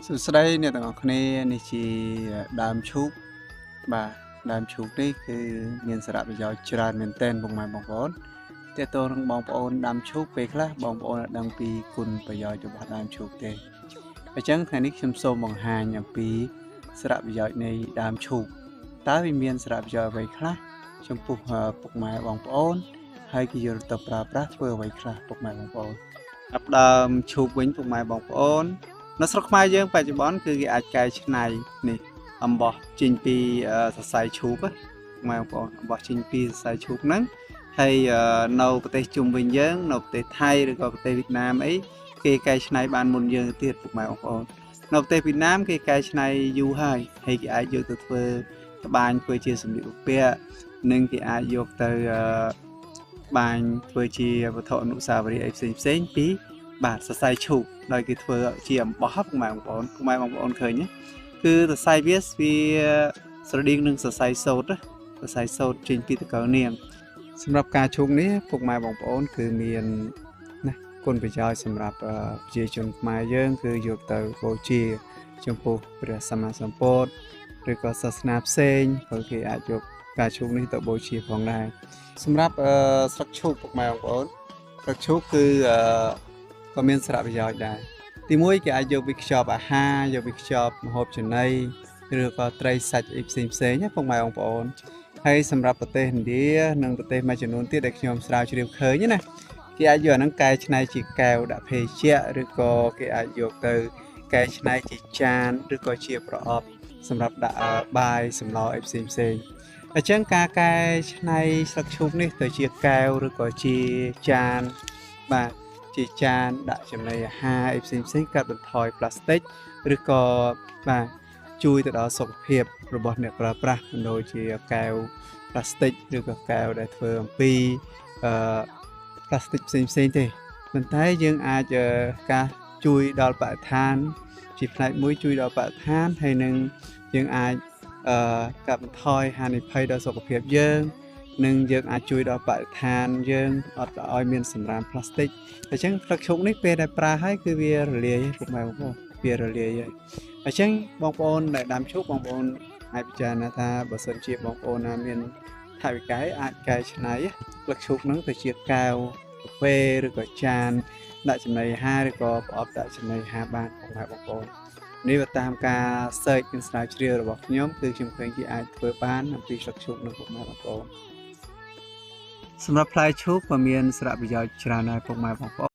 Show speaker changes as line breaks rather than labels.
សួស្តីអ្នកទាំងអស់គ្នានេះជាដើមឈូកបាទដើមឈូកនេះគឺមានសារៈប្រយោជន៍ច្រើនមែនទែនពុកម៉ែបងប្អូនតើតើនឹងបងប្អូនដើមឈូកពេលខ្លះបងប្អូនអាចដឹងពីគុណប្រយោជន៍របស់ដើមឈូកទេអញ្ចឹងថ្ងៃនេះខ្ញុំសូមបង្ហាញអំពីសារៈប្រយោជន៍នៃដើមឈូកតើវាមានសារៈប្រយោជន៍អ្វីខ្លះចំពោះពុកម៉ែបងប្អូនហើយគេយកទៅប្រើប្រាស់ធ្វើអ្វីខ្លះពុកម៉ែបងប្អូនចាប់ដើមឈូកវិញពុកម៉ែបងប្អូននៅស្រុកខ្មែរបច្ចុប្បន្នគឺគេអាចកែច្នៃនេះអំបោះចេញពីសរសៃឈូកម៉ែបងប្អូនអំបោះចេញពីសរសៃឈូកហ្នឹងហើយនៅប្រទេសជុំវិញយើងនៅប្រទេសថៃឬក៏ប្រទេសវៀតណាមអីគេកែច្នៃបានមុនយើងទៀតពុកម៉ែបងប្អូននៅប្រទេសវៀតណាមគេកែច្នៃយូរហើយគេអាចយកទៅធ្វើត្បាញធ្វើជាសម្លៀកបំពាក់និងគេអាចយកទៅបាញធ្វើជាវត្ថុអនុស្សាវរីយ៍អីផ្សេងពីបាទសរសៃឈូកដោយគេធ្វើជាអំបោះពុកម៉ែបងប្អូនឃើញគឺសរសៃវាស្រដៀងនឹងសរសៃសូត្រសរសៃសូត្រចេញពីតកៅនាងសម្រាប់ការឈូកនេះពុកម៉ែបងប្អូនគឺមានណាគុណប្រយោជន៍សម្រាប់ប្រជាជនខ្មែរយើងគឺយកទៅបូជាចំពោះព្រះសម្មាសម្ពុទ្ធឬក៏សាសនាផ្សេងក៏គេអាចយកការឈូកនេះទៅបូជាផងដែរសម្រាប់ស្លឹកឈូកពុកម៉ែបងប្អូនស្លឹកឈូកគឺក៏មានសារៈប្រយោជន៍ដែរទីមួយគេអាចយកវាខ្ចប់អាហារយកវាខ្ចប់ម្ហូបចំណីឬក៏ត្រីសាច់អីផ្សេងណាពុកម៉ែបងប្អូនហើយសម្រាប់ប្រទេសឥណ្ឌានិងប្រទេសមួយចំនួនទៀតដែលខ្ញុំស្រាវជ្រាវឃើញណាគេអាចយកអាហ្នឹងកែច្នៃជាកែវដាក់ភេសជ្ជៈឬក៏គេអាចយកទៅកែច្នៃជាចានឬក៏ជាប្រអប់សម្រាប់ដាក់បាយសម្លអីផ្សេងអញ្ចឹងការកែច្នៃស្លឹកឈូកនេះទៅជាកែវឬក៏ជាចានបាទជាចានដាក់ចំណីអាហារអីផ្សេងកាត់បន្ថយប្លាស្ទិកឬក៏បាទជួយទៅដល់សុខភាពរបស់អ្នកប្រើប្រាស់ដូចជាកែវប្លាស្ទិកឬក៏កែវដែលធ្វើអំពីប្លាស្ទិកផ្សេងទេប៉ុន្តែយើងអាចការជួយដល់បរិស្ថានជាផ្នែកមួយជួយដល់បរិស្ថានហើយនឹងយើងអាចកាត់បន្ថយហានិភ័យដល់សុខភាពយើងនិងយើងអាចជួយដល់បរិស្ថានយើងអត់ឲ្យមានសម្រាមប្លាស្ទិកអញ្ចឹងស្លឹកឈូកនេះពេលដែលប្រើហើយគឺវារលាយពុកម៉ែបងប្អូនវារលាយហើយអញ្ចឹងបងប្អូនដែលដាំឈូកបងប្អូនអាចពិចារណាថាបើសិនជាបងប្អូនណាមានថវិកាអាចកែច្នៃស្លឹកឈូកហ្នឹងទៅជាកែវកាហ្វេឬក៏ចានដាក់ចំណីអាហារឬក៏ប្រអប់ដាក់ចំណីអាហារបានពុកម៉ែបងប្អូននេះវាតាមការ search និងស្រាវជ្រាវរបស់ខ្ញុំគឺខ្ញុំឃើញគេអាចធ្វើបានអំពីស្លឹកឈូកនឹងពុកម៉ែបងប្អូនសម្រាប់ផ្លែឈូកក៏មានសារៈប្រយោជន៍ច្រើនដែរពុកម៉ែបងប្អូន